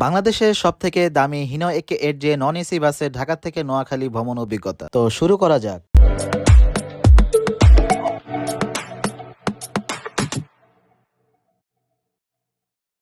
বাংলাদেশের সবথেকে দামি হিনো একে এর যে নন এসি বাসে ঢাকা থেকে নোয়াখালী ভ্রমণ অভিজ্ঞতা। তো শুরু করা যাক।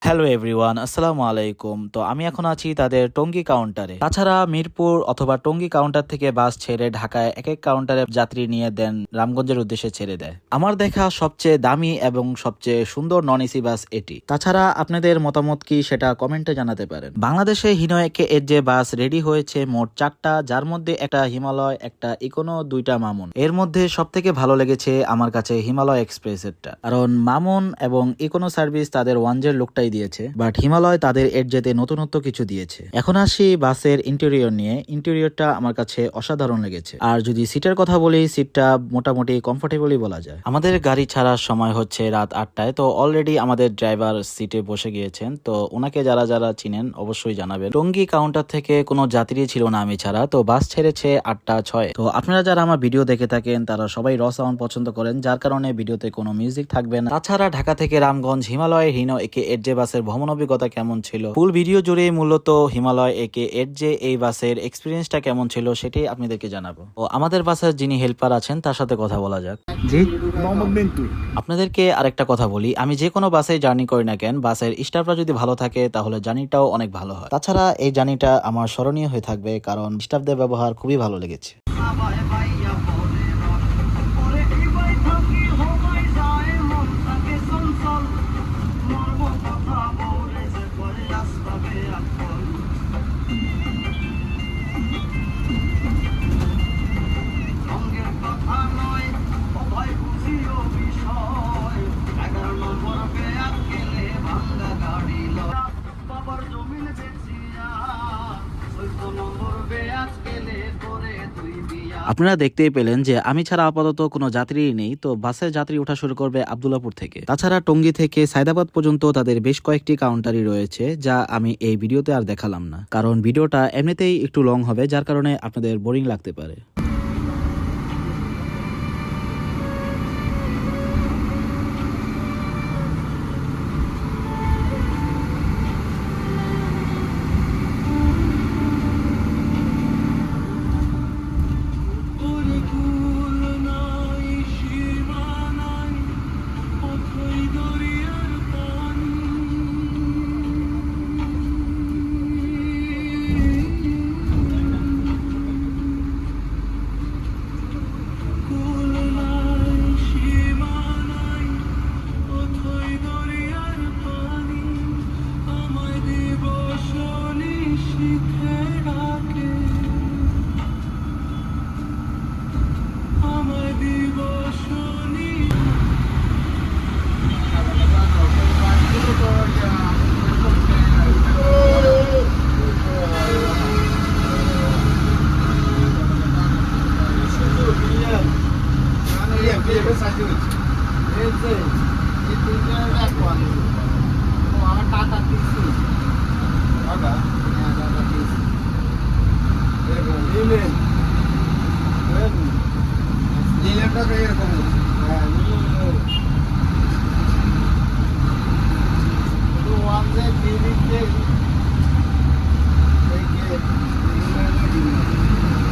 হ্যালো এভরিওয়ান, আসসালামু আলাইকুম। তো আমি এখন আছি তাদের টঙ্গী কাউন্টারে। তাছাড়া মিরপুর অথবা টঙ্গী কাউন্টার থেকে বাস ছেড়ে ঢাকায় এক এক কাউন্টারে যাত্রী নিয়ে দেন রামগঞ্জের উদ্দেশ্যে ছেড়ে দেয়। আমার দেখা সবচেয়ে দামি এবং সবচেয়ে সুন্দর নন এসি বাস এটি। তাছাড়া আপনাদের মতামত কি সেটা কমেন্টে জানাতে পারেন। বাংলাদেশে হিনো একে এর যে বাস রেডি হয়েছে মোট 4টা, যার মধ্যে একটা হিমালয়, একটা ইকোনো, 2টা মামুন। এর মধ্যে সব থেকে ভালো লেগেছে আমার কাছে হিমালয় এক্সপ্রেসেরটা, কারণ মামুন এবং ইকোনো সার্ভিস তাদের ওয়ানজের লুকটাই দিয়েছে, বাট হিমালয় তাদের এর যেতে নতুনত্ব কিছু দিয়েছে। এখন আসি বাসের ইন্টেরিয়র নিয়ে। ইন্টেরিয়রটা আমার কাছে অসাধারণ লেগেছে। আর যদি সিটের কথা বলি, সিটটা মোটামুটি কমফোর্টেবলই বলা যায়। আমাদের গাড়ি ছাড়ার সময় হচ্ছে রাত 8টায়। তো অলরেডি আমাদের ড্রাইভার সিটে বসে গিয়েছেন। তো ওনাকে যারা যারা চিনেন অবশ্যই জানাবেন। টঙ্গী কাউন্টার থেকে কোনো যাত্রী ছিল না আমি ছাড়া। তো বাস ছেড়েছে 8টা 6। তো আপনারা যারা আমার ভিডিও দেখে থাকেন তারা সবাই র সাউন্ড পছন্দ করেন, যার কারণে ভিডিওতে কোনো মিউজিক থাকবে না। তাছাড়া ঢাকা থেকে রামগঞ্জ হিমালয়ের হিনো একে এর যে বাসের ভ্রমণ অভিজ্ঞতা কেমন ছিল, ফুল ভিডিও জুড়ে মূলত হিমালয় একে এর যে এই বাসের এক্সপিরিয়েন্সটা কেমন ছিল সেটাই আপনাদেরকে জানাবো। ও আমাদের বাসের যিনি হেল্পার আছেন তার সাথে কথা বলা যাক। জি, মোহাম্মদ মিন্টু। আপনাদেরকে আরেকটা কথা বলি, আমি যে কোনো বাসে জার্নি করি না কেন, বাসের স্টাফরা যদি ভালো থাকে তাহলে জার্নিটাও অনেক ভালো হয়। তাছাড়া এই জার্নিটা আমার স্মরণীয় হয়ে থাকবে, কারণ স্টাফদের ব্যবহার খুবই ভালো লেগেছে। আপনারা দেখতেই পেলেন যে আমি ছাড়া আপাতত কোনো যাত্রী নেই। তো বাসের যাত্রী ওঠা শুরু করবে আব্দুল্লাপুর থেকে। তাছাড়া টঙ্গী থেকে সায়দাবাদ পর্যন্ত তাদের বেশ কয়েকটি কাউন্টারই রয়েছে, যা আমি এই ভিডিওতে আর দেখালাম না, কারণ ভিডিওটা এমনিতেই একটু লং হবে, যার কারণে আপনাদের বোরিং লাগতে পারে।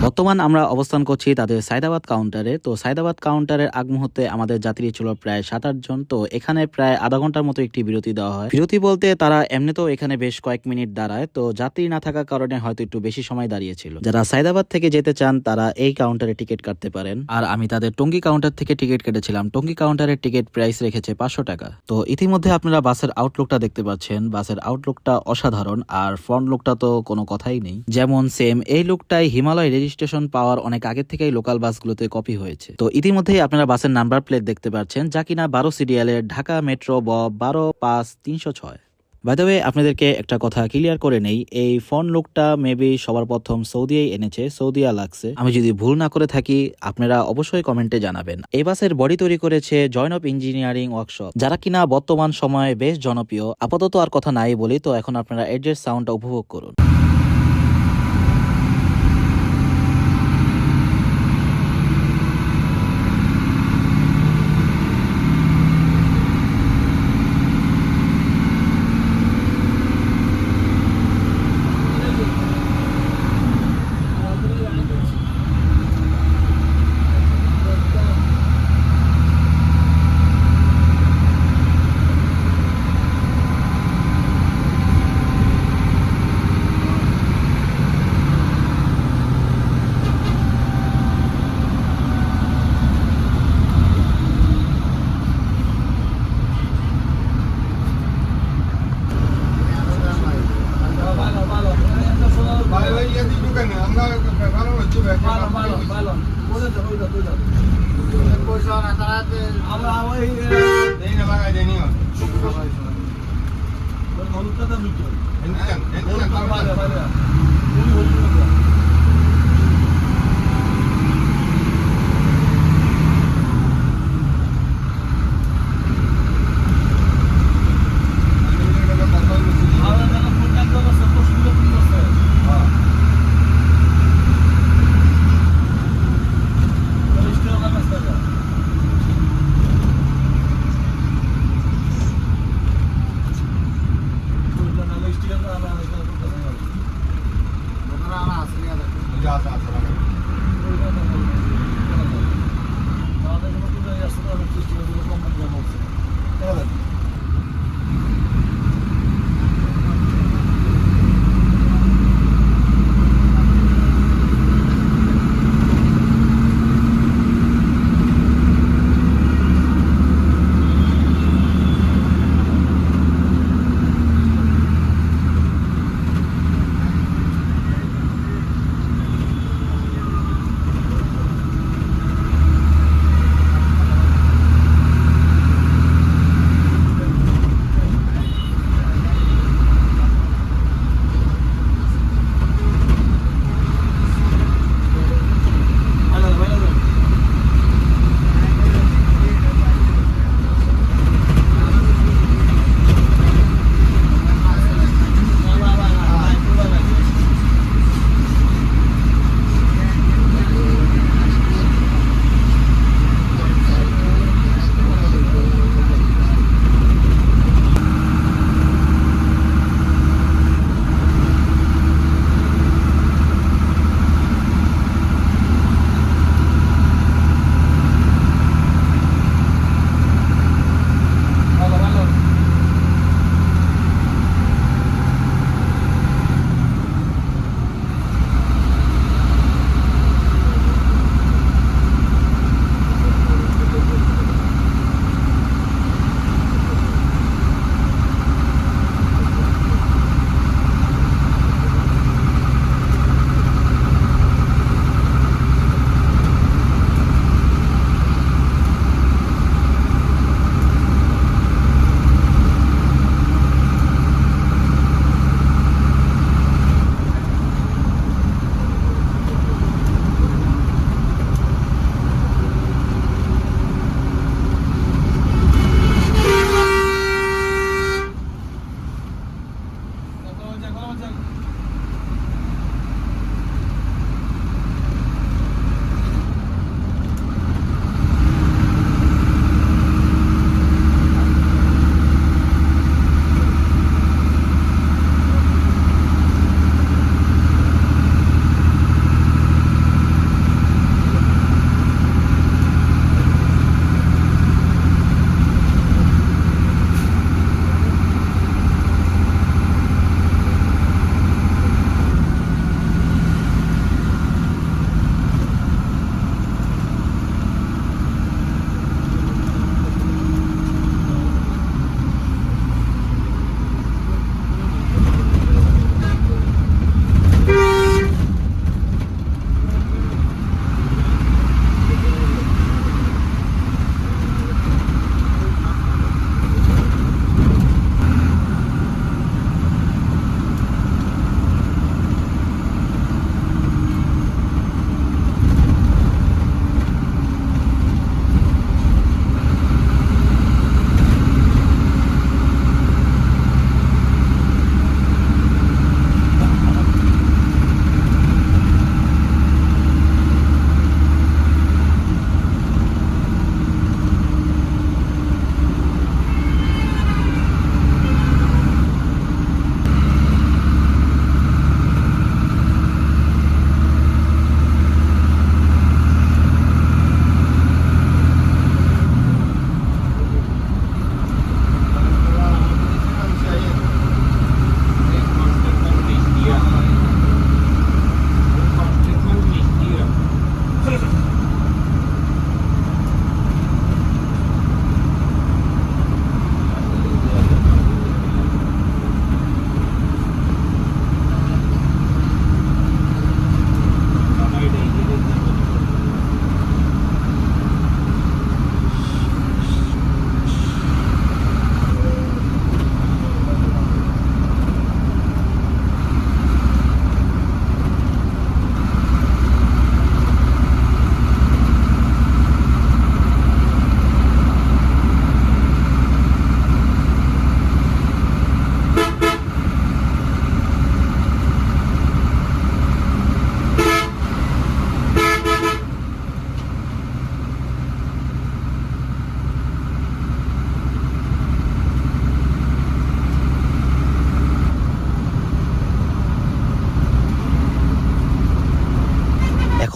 বর্তমান আমরা অবস্থান করছি তাদের সায়দাবাদ কাউন্টারে। তো সায়দাবাদ কাউন্টারের আগ মুহূর্তে আমাদের যাত্রী ছিল প্রায় 7-8 জন। তো এখানে প্রায় আধা ঘন্টার মতো একটি বিরতি দেওয়া হয়। বিরতি বলতে তারা এমনিতেও এখানে বেশ কয়েক মিনিট দাঁড়ায়, তো যাত্রী না থাকার কারণে হয়তো একটু বেশি সময় দাঁড়িয়েছিল। যারা সায়দাবাদ থেকে যেতে চান তারা এই কাউন্টারে টিকিট কাটতে পারেন। আর আমি তাদের টঙ্গী কাউন্টার থেকে টিকিট কেটেছিলাম। টঙ্গী কাউন্টারের টিকিট প্রাইস রেখেছে 500 টাকা। তো ইতিমধ্যে আপনারা বাসের আউটলুকটা দেখতে পাচ্ছেন। বাসের আউটলুকটা অসাধারণ, আর ফ্রন্ট লুকটা তো কোনো কথাই নেই। যেমন সেম এই লুকটাই হিমালয় রেজিস্ট্রেশন পাওয়ার অনেক আগে থেকেই লোকাল বাসগুলোতে কপি হয়েছে। তো ইতিমধ্যেই আপনারা বাসের নাম্বার প্লেট দেখতে পাচ্ছেন, যা কিনা 12 সিরিয়ালের ঢাকা মেট্রো ব 125306। বাই দ্য ওয়ে, আপনাদেরকে একটা কথা ক্লিয়ার করে নেই, এই ফোন লুকটা মেবি সবার প্রথম সৌদিয়াই এনেছে, সৌদিয়া লাগছে। আমি যদি ভুল না করে থাকি আপনারা অবশ্যই কমেন্টে জানাবেন। এই বাসের বডি তৈরি করেছে জয়নব ইঞ্জিনিয়ারিং ওয়ার্কশপ, যারা কিনা বর্তমান সময়ে বেশ জনপ্রিয়। আপাতত আর কথা নাই বলি, তো এখন আপনারা এডজের সাউন্ডটা উপভোগ করুন।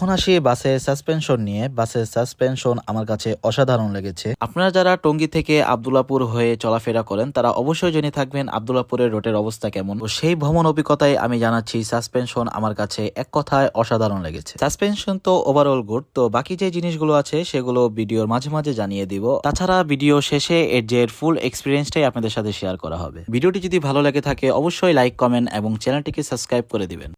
এখন আসি বাসের সাসপেনশন নিয়ে। বাসের সাসপেনশন আমার কাছে অসাধারণ লেগেছে। আপনারা যারা টঙ্গী থেকে আব্দুল্লাহপুর হয়ে চলাফেরা করেন তারা অবশ্যই জেনে থাকবেন আব্দুল্লাহপুরের রোডের অবস্থা কেমন। তো সেই ভ্রমণ অভিজ্ঞতায় আমি জানাচ্ছি সাসপেনশন আমার কাছে এক কথায় অসাধারণ লেগেছে। সাসপেনশন তো ওভারঅল গুড, তো বাকি যে জিনিসগুলো আছে সেগুলো ভিডিওর মাঝে মাঝে জানিয়ে দিব। তাছাড়া ভিডিও শেষে এর যে ফুল এক্সপিরিয়েন্সটাই আপনাদের সাথে শেয়ার করা হবে। ভিডিওটি যদি ভালো লেগে থাকে অবশ্যই লাইক, কমেন্ট এবং চ্যানেলটিকে সাবস্ক্রাইব করে দিবেন।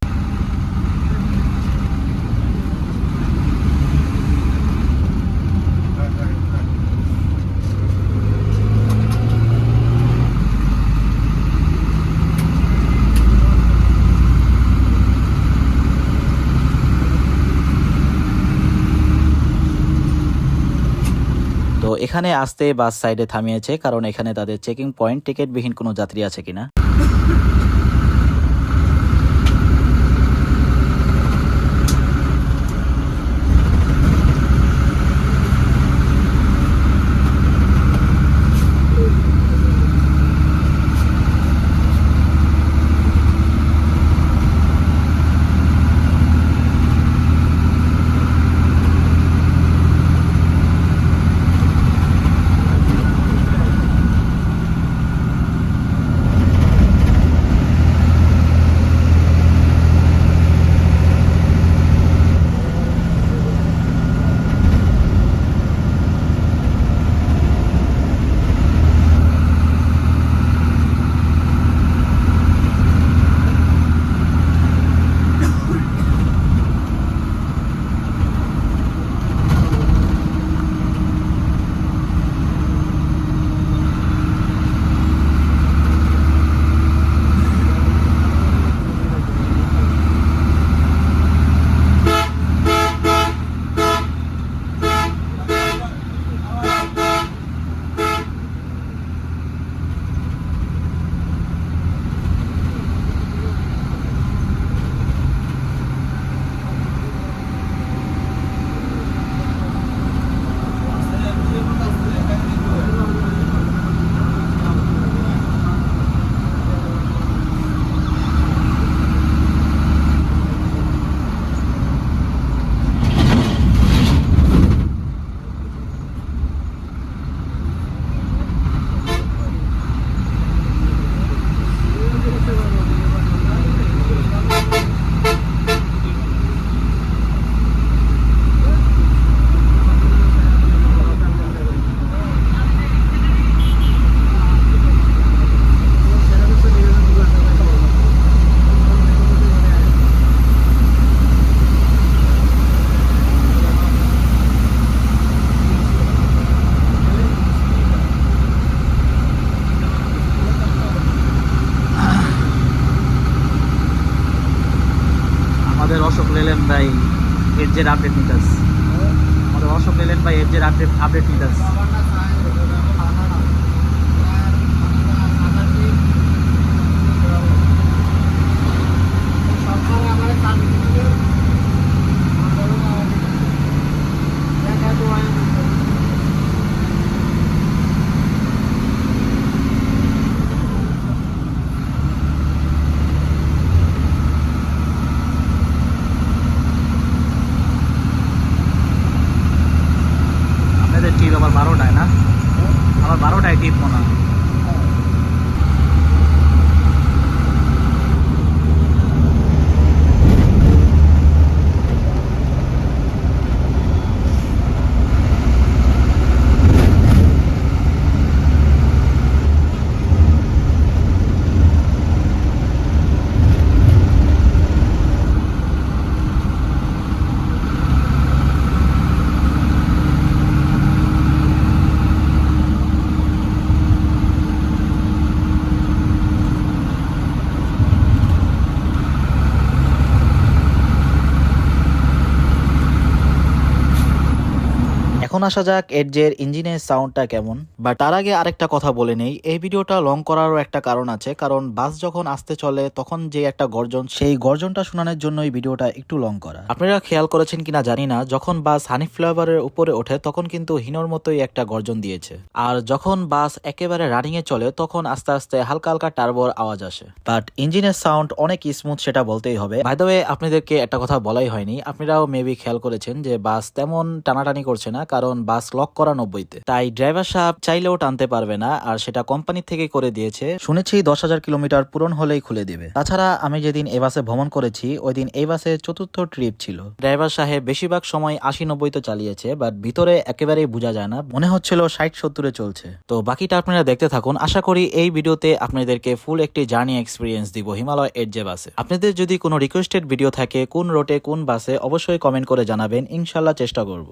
তো এখানে আসতে বাস সাইডে থামিয়েছে, কারণ এখানে তাদের চেকিং পয়েন্ট, টিকিটবিহীন কোনো যাত্রী আছে কিনা। আমাদের অশোক লেলেন ভাই এর যে আপডেট নিতাস, আমাদের অশোক লেলেন ভাই এর যে আপডেট নিতাস। আপনাদের ঠিক আবার 12টায়। এখন আসা যাক এডজের ইঞ্জিনের সাউন্ডটা কেমন। বাট তার আগে আরেকটা কথা বলে নেই, এই ভিডিওটা লং করারও একটা কারণ আছে, কারণ বাস যখন আসতে চলে তখন যে একটা গর্জন, সেই গর্জনটা শোনানোর জন্য এই ভিডিওটা একটু লং করা। আপনারা খেয়াল করেছেন কিনা জানি না, যখন বাস হানিফ ফ্লাইওভারের উপরে ওঠে তখন কিন্তু হিনোর মতোই একটা গর্জন দিয়েছে, আর যখন বাস একেবারে রানিং এ চলে তখন আস্তে আস্তে হালকা হালকা টার্বোর আওয়াজ আসে। বাট ইঞ্জিনের সাউন্ড অনেক স্মুথ, সেটা বলতেই হবে। বাই দ্য ওয়ে, আপনাদেরকে একটা কথা বলাই হয়নি, আপনারাও মেবি খেয়াল করেছেন যে বাস তেমন টানাটানি করছে না, কারণ বাস লক করা 90-তে, তাই ড্রাইভার সাহেব চাইলেও টানতে পারবে না, আর সেটা কোম্পানি থেকে করে দিয়েছে। শুনেছি 10,000 কিলোমিটার পূরণ হলেই খুলে দেবে। তাছাড়া আমি যেদিন এই বাসে ভ্রমণ করেছি ওই দিন এই বাসে চতুর্থ ট্রিপ ছিল। ড্রাইভার সাহেব বেশিরভাগ সময় 80-90-তে চালিয়েছে, বাট ভিতরে একেবারেই বোঝা যায় না, মনে হচ্ছিল 60-70-এ চলছে। তো বাকিটা আপনারা দেখতে থাকুন, আশা করি এই ভিডিওতে আপনাদেরকে ফুল একটি জার্নি এক্সপিরিয়েন্স দিব হিমালয় এডজে বাসে। আপনাদের যদি কোনো রিকোয়েস্টেড ভিডিও থাকে কোন রোটে কোন বাসে, অবশ্যই কমেন্ট করে জানাবেন, ইনশাল্লাহ চেষ্টা করব।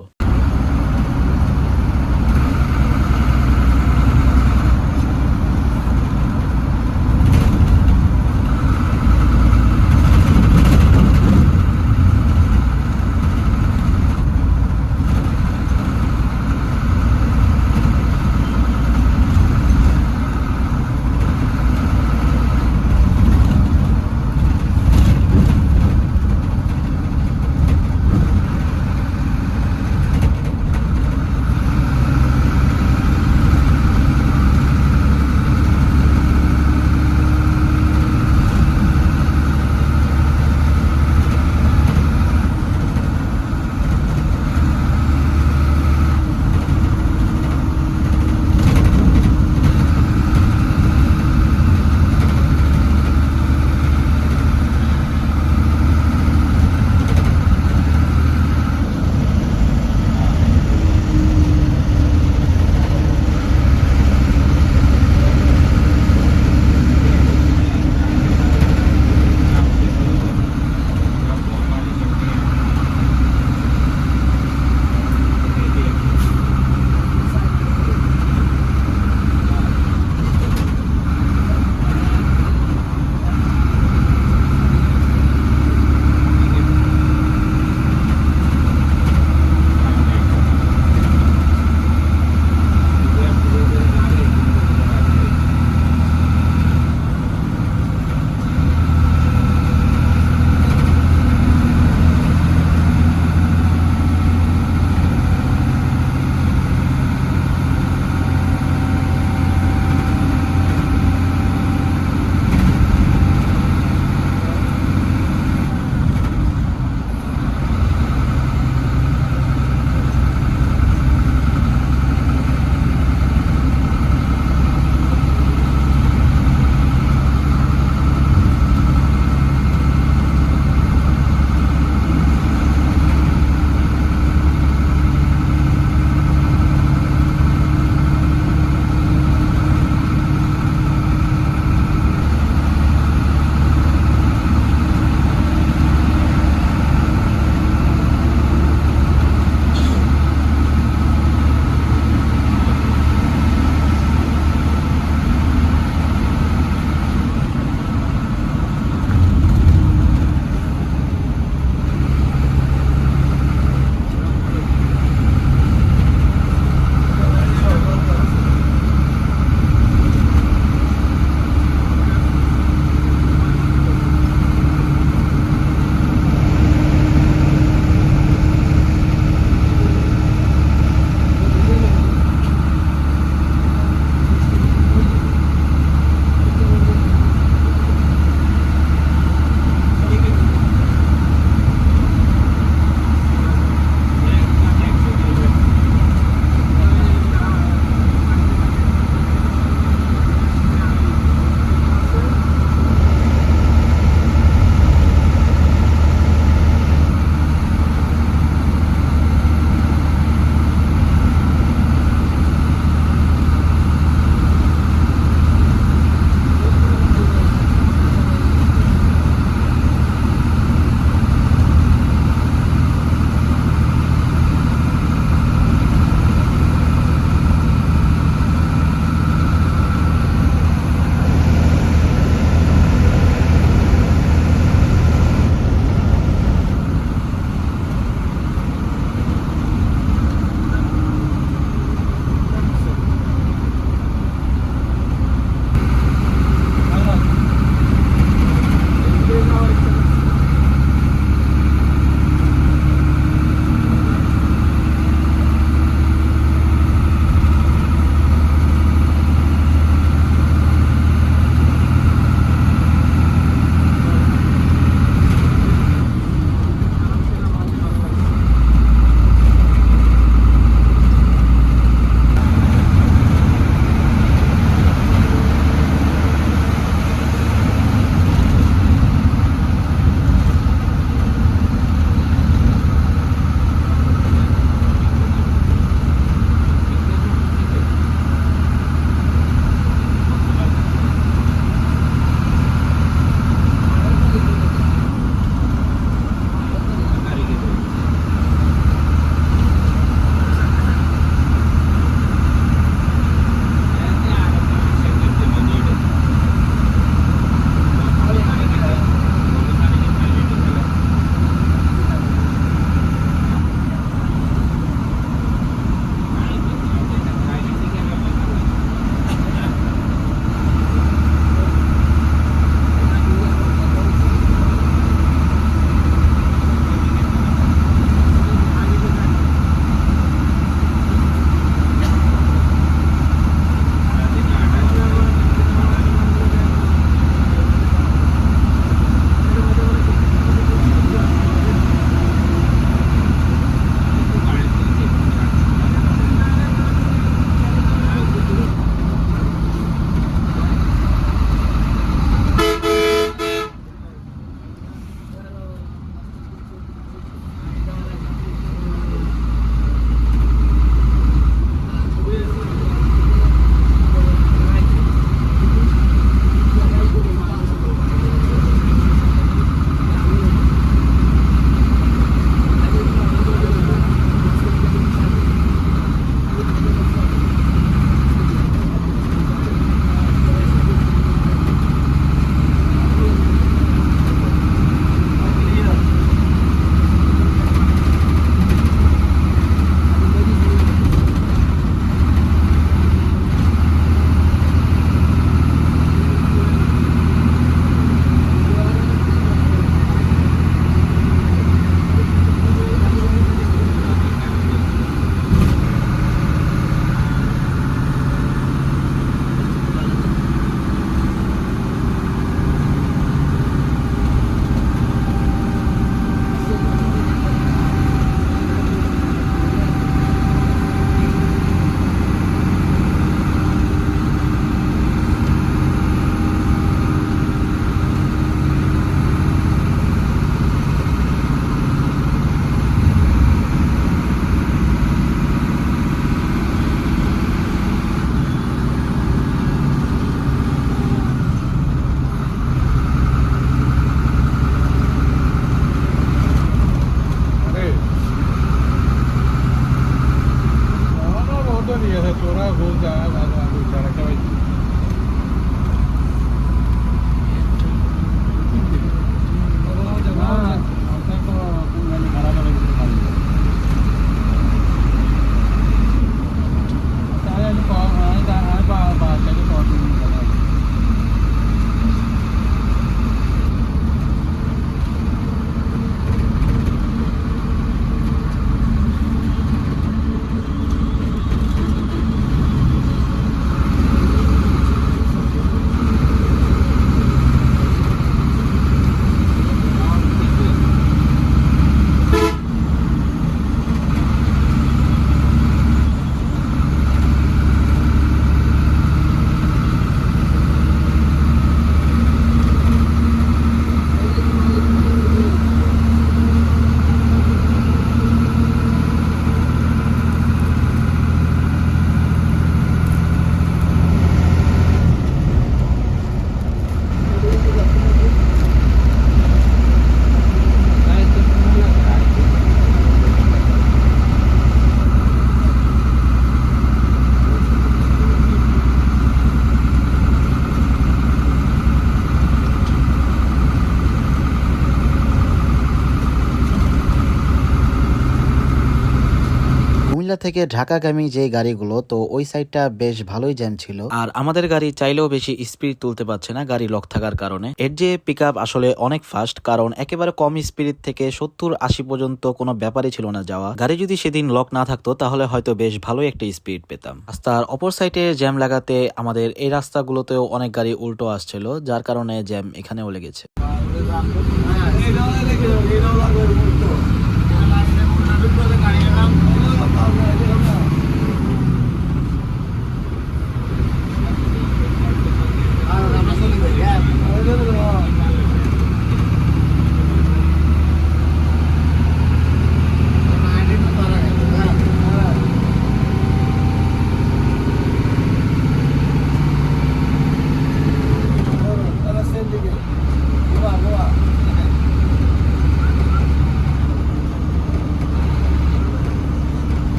থেকে ঢাকাগামী যে গাড়িগুলো, তো ওই সাইডটা বেশ ভালোই জ্যাম ছিল। আর আমাদের গাড়ি চাইলেও বেশি স্পিড তুলতে পারছে না গাড়ি লক থাকার কারণে। এর যে পিক আসলে অনেক ফাস্ট, কারণ একেবারে কম স্পিড থেকে 70-80 পর্যন্ত কোনো ব্যাপারই ছিল না যাওয়া। গাড়ি যদি সেদিন লক না থাকতো তাহলে হয়তো বেশ ভালোই একটা স্পিড পেতাম। রাস্তার অপর সাইডে জ্যাম লাগাতে আমাদের এই রাস্তাগুলোতেও অনেক গাড়ি উল্টো আসছিল, যার কারণে জ্যাম এখানেও লেগেছে।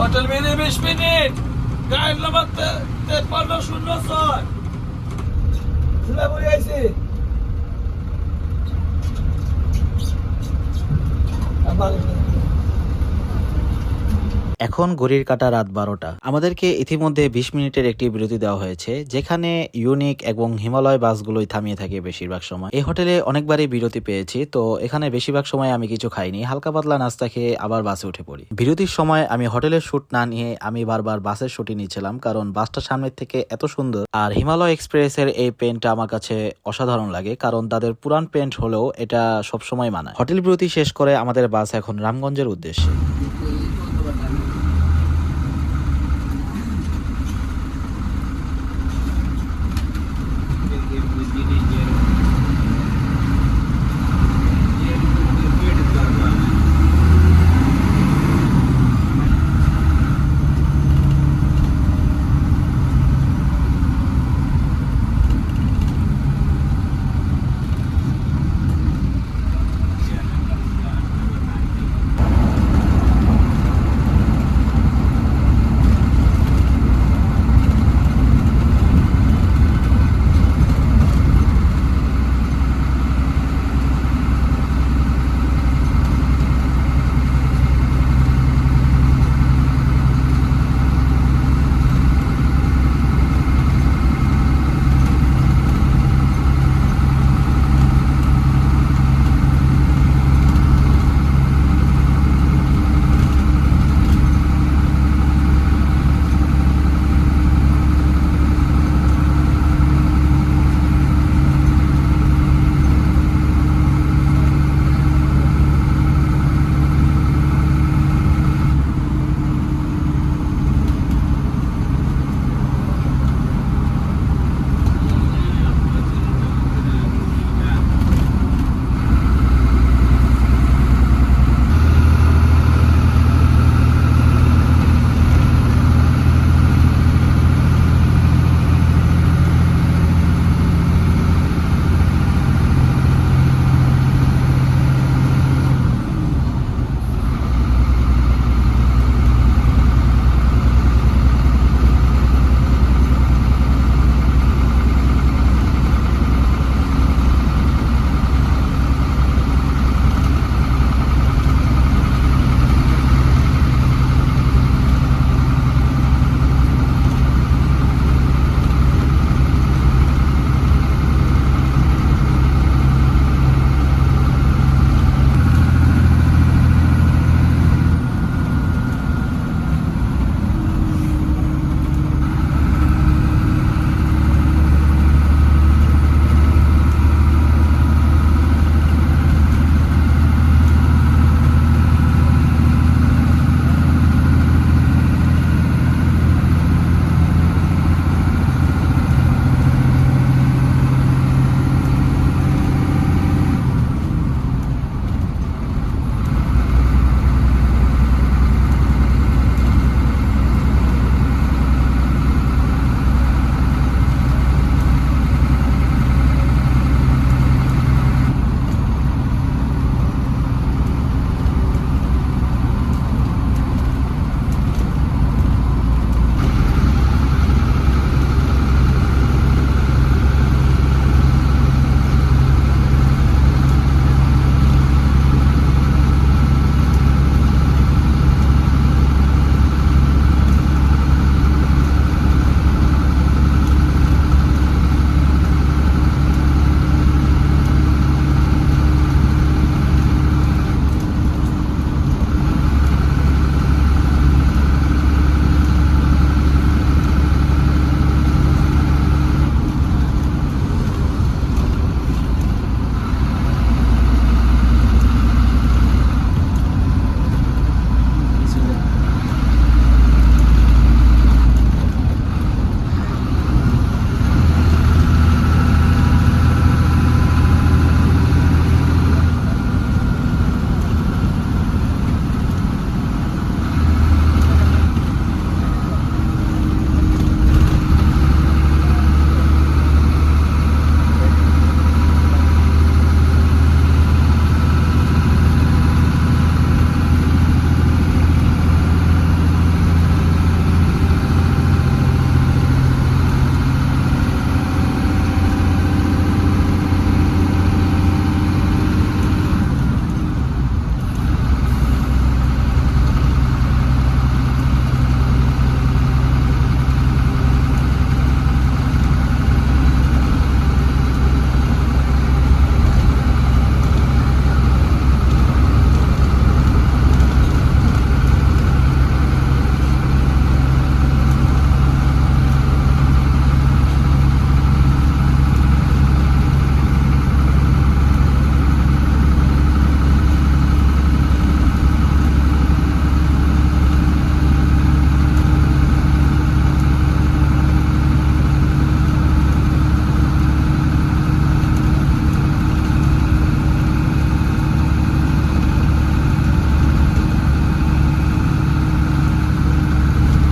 Hotel mini 20 minute, guide number 5306 সিলাবুড়ি আইছি। এখন ঘড়ির কাঁটা রাত 12টা। আমাদেরকে ইতিমধ্যে 20 মিনিটের একটি বিরতি দেওয়া হয়েছে, যেখানে ইউনিক এবং হিমালয় বাসগুলোই থামিয়ে থাকে বেশিরভাগ সময়। এই হোটেলে অনেকবারই বিরতি পেয়েছি, তো এখানে বেশিরভাগ সময় আমি কিছু খাইনি, হালকা পাতলা নাস্তা খেয়ে আবার বাসে উঠে পড়ি। বিরতির সময় আমি হোটেলের শুট না নিয়ে আমি বারবার বাসের শুটই নিচ্ছিলাম, কারণ বাসটা সামনের থেকে এত সুন্দর। আর হিমালয় এক্সপ্রেসের এই পেন্টটা আমার কাছে অসাধারণ লাগে, কারণ তাদের পুরান পেন্ট হলেও এটা সবসময় মানায়। হোটেল বিরতি শেষ করে আমাদের বাস এখন রামগঞ্জের উদ্দেশ্যে।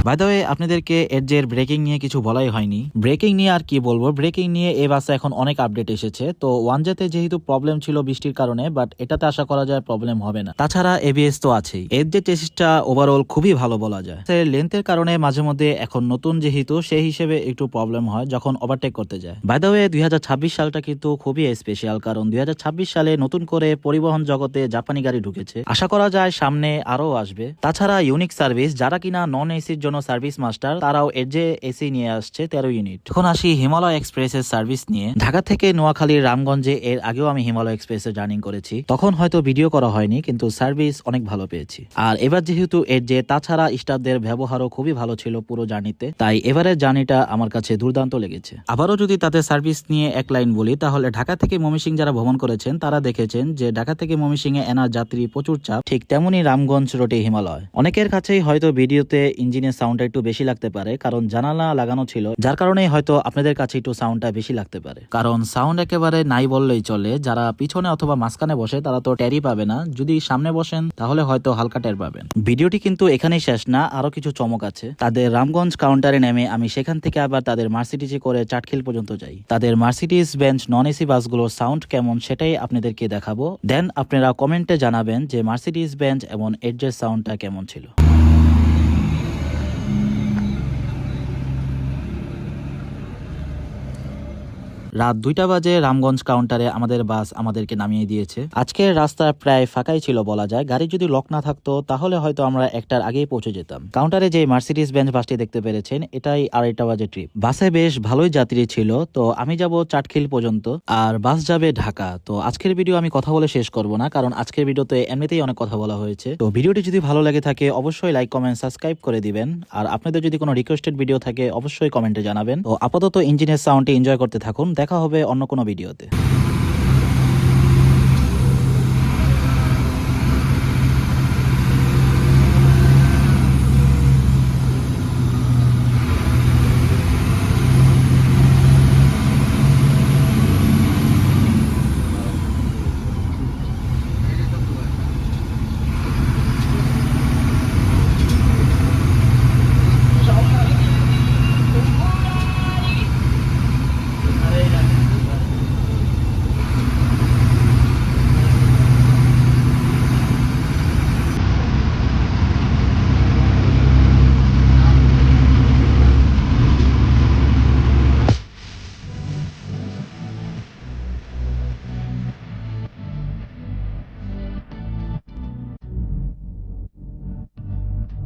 বাই দ্য ওয়ে, আপনাদেরকে এর ব্রেকিং নিয়ে কিছু বলাই হয়নি। ব্রেকিং নিয়ে আর কি বলবো, ব্রেকিং নিয়ে এই বাসে এখন অনেক আপডেট এসেছে। তো 1J-তে যেহেতু প্রবলেম ছিল বৃষ্টির কারণে, বাট এটাতে আশা করা যায় প্রবলেম হবে না। তাছাড়া এবিএস তো আছেই। এর যে চেসিসটা ওভারঅল খুবই ভালো বলা যায়। লেন্থের কারণে মাঝে মধ্যে এখন নতুন যেহেতু সেই হিসেবে একটু প্রবলেম হয় যখন ওভারটেক করতে যায়। বাই দ্য ওয়ে, 2026 সালটা কিন্তু খুবই স্পেশাল, কারণ 2026 সালে নতুন করে পরিবহন জগতে জাপানি গাড়ি ঢুকেছে। আশা করা যায় সামনে আরো আসবে। তাছাড়া ইউনিক সার্ভিস, যারা কিনা নন এসির জন্য সার্ভিস মাস্টার, তারাও এর যে এসি নিয়ে আসছে 13 ইউনিট। এখন আসি হিমালয় এক্সপ্রেসের সার্ভিস নিয়ে। ঢাকা থেকে নোয়াখালীর রামগঞ্জে এর আগেও আমি হিমালয় এক্সপ্রেসে জার্নি করেছি, তখন হয়তো ভিডিও করা হয়নি, কিন্তু সার্ভিস অনেক ভালো পেয়েছি। আর এবার যেহেতু এর যে, তাছাড়া স্টাফদের ব্যবহারও খুবই ভালো ছিল পুরো জার্নিতে, তাই এবারের জার্নিটা আমার কাছে দুর্দান্ত লেগেছে। আবারও যদি তাদের সার্ভিস নিয়ে এক লাইন বলি, তাহলে ঢাকা থেকে ময়মনসিংহ যারা ভ্রমণ করেছেন তারা দেখেছেন যে ঢাকা থেকে ময়মনসিংহে এনার যাত্রী প্রচুর চাপ, ঠিক তেমনি রামগঞ্জ রোডে হিমালয়। অনেকের কাছেই হয়তো ভিডিওতে ইঞ্জিনের সাউন্ডটা একটু বেশি লাগতে পারে, কারণ জানালা লাগানো ছিল, যার কারণে হয়তো আপনাদের কাছে একটু সাউন্ডটা বেশি লাগতে পারে। কারণ সাউন্ড একেবারে নাই বললেই চলে। যারা পিছনে অথবা মাঝখানে বসে তারা তো টেরই পাবে না, যদি সামনে বসেন তাহলে হয়তো হালকা টের পাবেন। ভিডিওটি কিন্তু এখানেই শেষ না, আরো কিছু চমক আছে। তাদের রামগঞ্জ কাউন্টারে নেমে আমি সেখান থেকে আবার তাদের মার্সিডিজে করে চাটখিল পর্যন্ত যাই। তাদের মার্সিডিজ বেঞ্চ নন এসি বাসগুলোর সাউন্ড কেমন সেটাই আপনাদেরকে দেখাবো। দেন আপনারা কমেন্টে জানাবেন যে মার্সিডিজ বেঞ্চ এবং এডজের সাউন্ডটা কেমন ছিল। রাত 2টা বাজে রামগঞ্জ কাউন্টারে আমাদের বাস আমাদেরকে নামিয়ে দিয়েছে। আজকের রাস্তা প্রায় ফাঁকাই ছিল বলা যায়। গাড়ি যদি লক না থাকতো তাহলে হয়তো আমরা 1টার আগেই পৌঁছে যেতাম। কাউন্টারে যে মার্সিডিজ বেঞ্চ বাসটি দেখতে পেরেছেন, এটাই 2:30 বাজে ট্রিপ। বাসে বেশ ভালোই যাত্রী ছিল। তো আমি যাব চাটখিল পর্যন্ত, আর বাস যাবে ঢাকা। তো আজকের ভিডিও আমি কথা বলে শেষ করব না, কারণ আজকের ভিডিওতে এমনিতেই অনেক কথা বলা হয়েছে। তো ভিডিওটি যদি ভালো লেগে থাকে অবশ্যই লাইক, কমেন্ট, সাবস্ক্রাইব করে দিবেন। আর আপনাদের যদি কোনো রিকোয়েস্টেড ভিডিও থাকে অবশ্যই কমেন্টে জানাবেন। তো আপাতত ইঞ্জিনের সাউন্ডটি এনজয় করতে থাকুন। দেখা হবে অন্য কোনো ভিডিওতে।